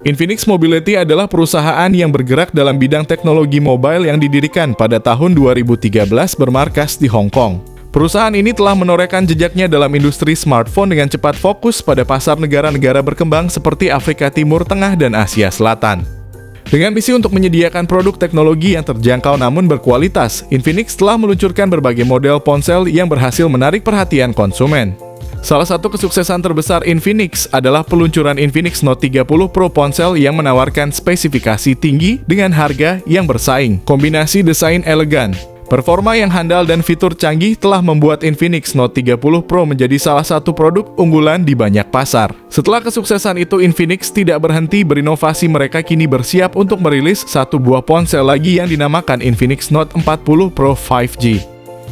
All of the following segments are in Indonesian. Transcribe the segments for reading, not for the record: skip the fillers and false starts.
Infinix Mobility adalah perusahaan yang bergerak dalam bidang teknologi mobile yang didirikan pada tahun 2013 bermarkas di Hong Kong. Perusahaan ini telah menorehkan jejaknya dalam industri smartphone dengan cepat fokus pada pasar negara-negara berkembang seperti Afrika Timur Tengah dan Asia Selatan. Dengan misi untuk menyediakan produk teknologi yang terjangkau namun berkualitas, Infinix telah meluncurkan berbagai model ponsel yang berhasil menarik perhatian konsumen. Salah satu kesuksesan terbesar Infinix adalah peluncuran Infinix Note 30 Pro ponsel yang menawarkan spesifikasi tinggi dengan harga yang bersaing. Kombinasi desain elegan, performa yang handal dan fitur canggih telah membuat Infinix Note 30 Pro menjadi salah satu produk unggulan di banyak pasar. Setelah kesuksesan itu, Infinix tidak berhenti berinovasi. Mereka kini bersiap untuk merilis satu buah ponsel lagi yang dinamakan Infinix Note 40 Pro 5G.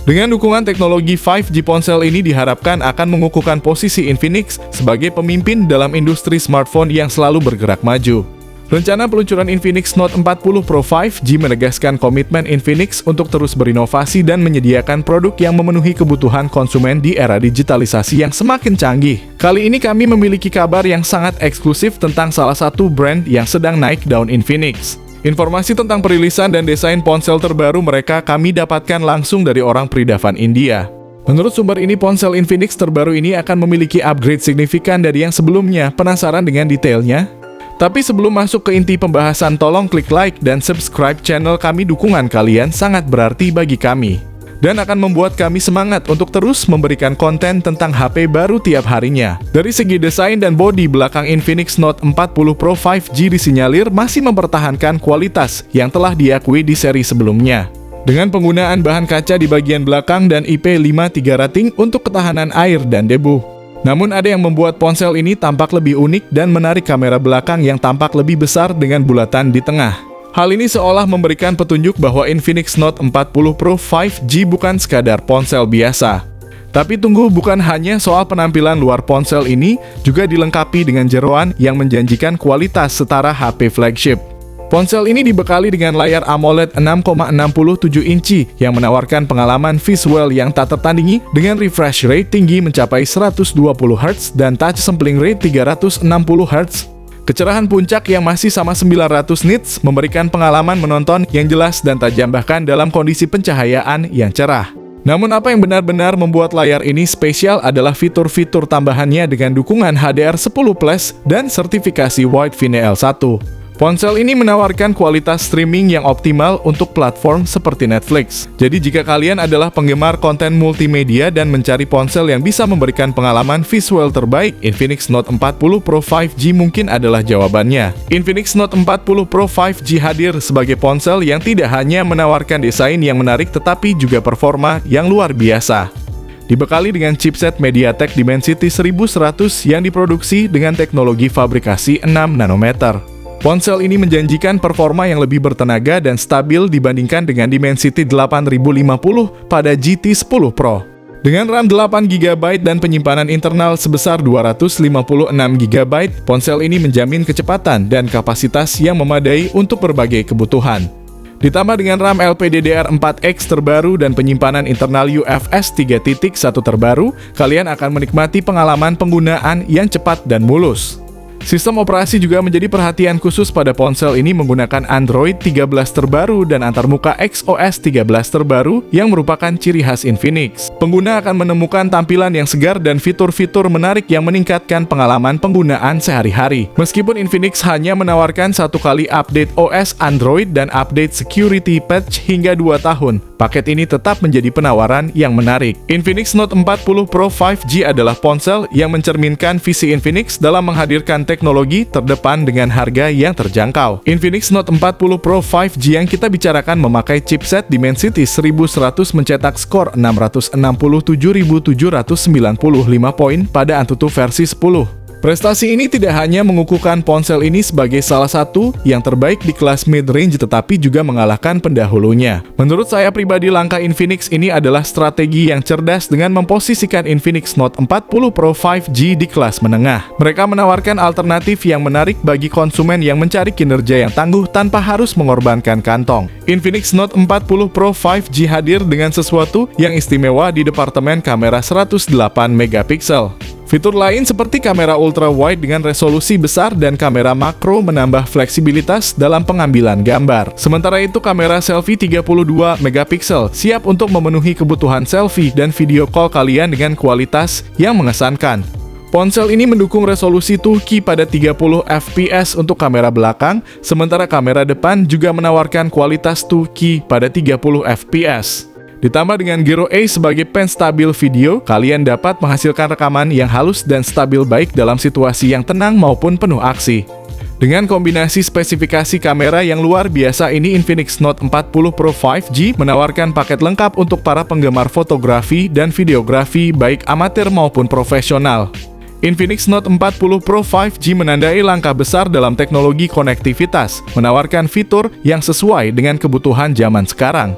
Dengan dukungan teknologi 5G, ponsel ini diharapkan akan mengukuhkan posisi Infinix sebagai pemimpin dalam industri smartphone yang selalu bergerak maju. Rencana peluncuran Infinix Note 40 Pro 5G menegaskan komitmen Infinix untuk terus berinovasi dan menyediakan produk yang memenuhi kebutuhan konsumen di era digitalisasi yang semakin canggih. Kali ini kami memiliki kabar yang sangat eksklusif tentang salah satu brand yang sedang naik daun, Infinix. Informasi tentang perilisan dan desain ponsel terbaru mereka kami dapatkan langsung dari orang Pridavan India. Menurut sumber ini, ponsel Infinix terbaru ini akan memiliki upgrade signifikan dari yang sebelumnya. Penasaran dengan detailnya? Tapi sebelum masuk ke inti pembahasan, tolong klik like dan subscribe channel kami. Dukungan kalian sangat berarti bagi kami dan akan membuat kami semangat untuk terus memberikan konten tentang HP baru tiap harinya. Dari segi desain dan bodi belakang, Infinix Note 40 Pro 5G disinyalir masih mempertahankan kualitas yang telah diakui di seri sebelumnya. Dengan penggunaan bahan kaca di bagian belakang dan IP53 rating untuk ketahanan air dan debu. Namun ada yang membuat ponsel ini tampak lebih unik dan menarik, kamera belakang yang tampak lebih besar dengan bulatan di tengah. Hal ini seolah memberikan petunjuk bahwa Infinix Note 40 Pro 5G bukan sekadar ponsel biasa. Tapi tunggu, bukan hanya soal penampilan luar, ponsel ini juga dilengkapi dengan jeroan yang menjanjikan kualitas setara HP flagship. Ponsel ini dibekali dengan layar AMOLED 6,67 inci yang menawarkan pengalaman visual yang tak tertandingi dengan refresh rate tinggi mencapai 120 Hz dan touch sampling rate 360 Hz. Kecerahan puncak yang masih sama 900 nits memberikan pengalaman menonton yang jelas dan tajam bahkan dalam kondisi pencahayaan yang cerah. Namun apa yang benar-benar membuat layar ini spesial adalah fitur-fitur tambahannya dengan dukungan HDR10+ dan sertifikasi Wide VNL1. Ponsel ini menawarkan kualitas streaming yang optimal untuk platform seperti Netflix. Jadi jika kalian adalah penggemar konten multimedia dan mencari ponsel yang bisa memberikan pengalaman visual terbaik, Infinix Note 40 Pro 5G mungkin adalah jawabannya. Infinix Note 40 Pro 5G hadir sebagai ponsel yang tidak hanya menawarkan desain yang menarik tetapi juga performa yang luar biasa. Dibekali dengan chipset MediaTek Dimensity 1100 yang diproduksi dengan teknologi fabrikasi 6 nanometer. Ponsel ini menjanjikan performa yang lebih bertenaga dan stabil dibandingkan dengan Dimensity 8050 pada GT 10 Pro. Dengan RAM 8GB dan penyimpanan internal sebesar 256GB, ponsel ini menjamin kecepatan dan kapasitas yang memadai untuk berbagai kebutuhan. Ditambah dengan RAM LPDDR4X terbaru dan penyimpanan internal UFS 3.1 terbaru, kalian akan menikmati pengalaman penggunaan yang cepat dan mulus. Sistem operasi juga menjadi perhatian khusus pada ponsel ini, menggunakan Android 13 terbaru dan antarmuka XOS 13 terbaru yang merupakan ciri khas Infinix. Pengguna akan menemukan tampilan yang segar dan fitur-fitur menarik yang meningkatkan pengalaman penggunaan sehari-hari. Meskipun Infinix hanya menawarkan satu kali update OS Android dan update security patch hingga 2 tahun, paket ini tetap menjadi penawaran yang menarik. Infinix Note 40 Pro 5G adalah ponsel yang mencerminkan visi Infinix dalam menghadirkan teknologi terdepan dengan harga yang terjangkau. Infinix Note 40 Pro 5G yang kita bicarakan memakai chipset Dimensity 1100 mencetak skor 667.795 poin pada AnTuTu versi 10. Prestasi ini tidak hanya mengukuhkan ponsel ini sebagai salah satu yang terbaik di kelas mid-range, tetapi juga mengalahkan pendahulunya. Menurut saya pribadi, langkah Infinix ini adalah strategi yang cerdas dengan memposisikan Infinix Note 40 Pro 5G di kelas menengah. Mereka menawarkan alternatif yang menarik bagi konsumen yang mencari kinerja yang tangguh tanpa harus mengorbankan kantong. Infinix Note 40 Pro 5G hadir dengan sesuatu yang istimewa di departemen kamera 108 megapiksel. Fitur lain seperti kamera ultra wide dengan resolusi besar dan kamera makro menambah fleksibilitas dalam pengambilan gambar. Sementara itu kamera selfie 32 megapiksel siap untuk memenuhi kebutuhan selfie dan video call kalian dengan kualitas yang mengesankan. Ponsel ini mendukung resolusi 2K pada 30 fps untuk kamera belakang, sementara kamera depan juga menawarkan kualitas 2K pada 30 fps. Ditambah dengan Gyro A sebagai pen stabil video, kalian dapat menghasilkan rekaman yang halus dan stabil baik dalam situasi yang tenang maupun penuh aksi. Dengan kombinasi spesifikasi kamera yang luar biasa ini, Infinix Note 40 Pro 5G menawarkan paket lengkap untuk para penggemar fotografi dan videografi baik amatir maupun profesional. Infinix Note 40 Pro 5G menandai langkah besar dalam teknologi konektivitas, menawarkan fitur yang sesuai dengan kebutuhan zaman sekarang.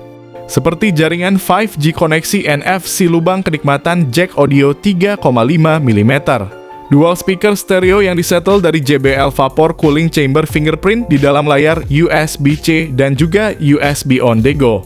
Seperti jaringan 5G koneksi NFC lubang kenikmatan jack audio 3,5 mm. Dual speaker stereo yang disetel dari JBL Vapor Cooling Chamber fingerprint di dalam layar USB-C dan juga USB on the go.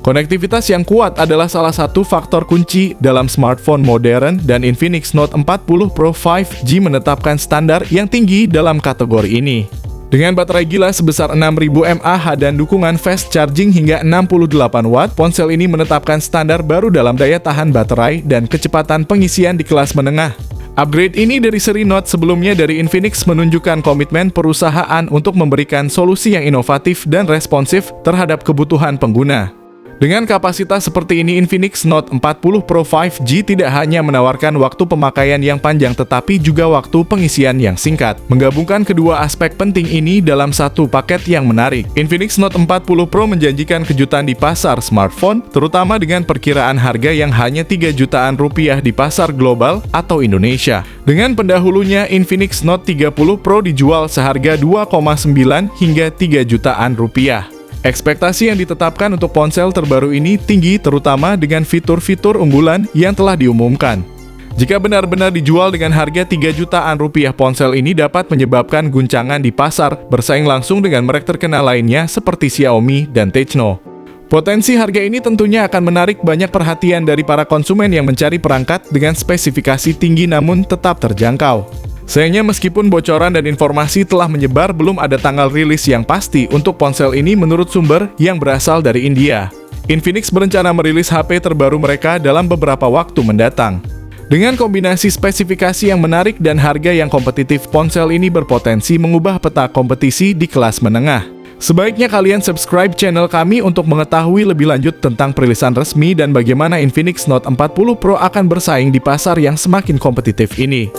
Konektivitas yang kuat adalah salah satu faktor kunci dalam smartphone modern dan Infinix Note 40 Pro 5G menetapkan standar yang tinggi dalam kategori ini. Dengan baterai gila sebesar 6000 mAh dan dukungan fast charging hingga 68 watt, ponsel ini menetapkan standar baru dalam daya tahan baterai dan kecepatan pengisian di kelas menengah. Upgrade ini dari seri Note sebelumnya dari Infinix menunjukkan komitmen perusahaan untuk memberikan solusi yang inovatif dan responsif terhadap kebutuhan pengguna. Dengan kapasitas seperti ini, Infinix Note 40 Pro 5G tidak hanya menawarkan waktu pemakaian yang panjang tetapi juga waktu pengisian yang singkat. Menggabungkan kedua aspek penting ini dalam satu paket yang menarik, Infinix Note 40 Pro menjanjikan kejutan di pasar smartphone, terutama dengan perkiraan harga yang hanya 3 jutaan rupiah di pasar global atau Indonesia. Dengan pendahulunya, Infinix Note 30 Pro dijual seharga 2,9 hingga 3 jutaan rupiah. Ekspektasi yang ditetapkan untuk ponsel terbaru ini tinggi terutama dengan fitur-fitur unggulan yang telah diumumkan. Jika benar-benar dijual dengan harga 3 jutaan rupiah, ponsel ini dapat menyebabkan guncangan di pasar, bersaing langsung dengan merek terkenal lainnya seperti Xiaomi dan Tecno. Potensi harga ini tentunya akan menarik banyak perhatian dari para konsumen yang mencari perangkat dengan spesifikasi tinggi namun tetap terjangkau. Sayangnya meskipun bocoran dan informasi telah menyebar, belum ada tanggal rilis yang pasti untuk ponsel ini menurut sumber yang berasal dari India. Infinix berencana merilis HP terbaru mereka dalam beberapa waktu mendatang. Dengan kombinasi spesifikasi yang menarik dan harga yang kompetitif, ponsel ini berpotensi mengubah peta kompetisi di kelas menengah. Sebaiknya kalian subscribe channel kami untuk mengetahui lebih lanjut tentang perilisan resmi dan bagaimana Infinix Note 40 Pro akan bersaing di pasar yang semakin kompetitif ini.